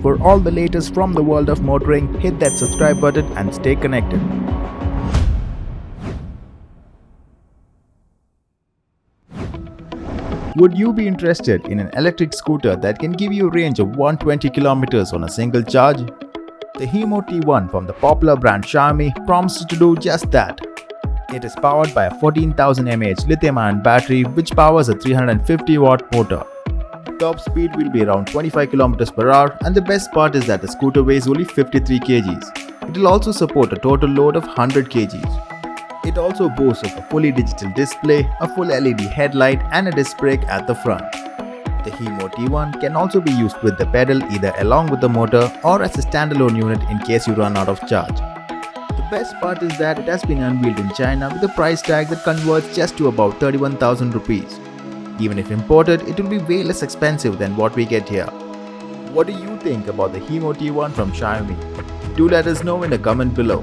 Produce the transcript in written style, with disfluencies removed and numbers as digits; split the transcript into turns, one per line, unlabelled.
For all the latest from the world of motoring, hit that subscribe button and stay connected. Would you be interested in an electric scooter that can give you a range of 120 km on a single charge? The Himo T1 from the popular brand Xiaomi promises to do just that. It is powered by a 14,000 mAh lithium-ion battery which powers a 350-watt motor. Top speed will be around 25 km per hour, and the best part is that the scooter weighs only 53 kgs. It will also support a total load of 100 kgs. It also boasts of a fully digital display, a full LED headlight and a disc brake at the front. The Himo T1 can also be used with the pedal either along with the motor or as a standalone unit in case you run out of charge. The best part is that it has been unveiled in China with a price tag that converts just to about 31,000 rupees. Even if imported, it will be way less expensive than what we get here. What do you think about the Himo T1 from Xiaomi? Do let us know in the comment below.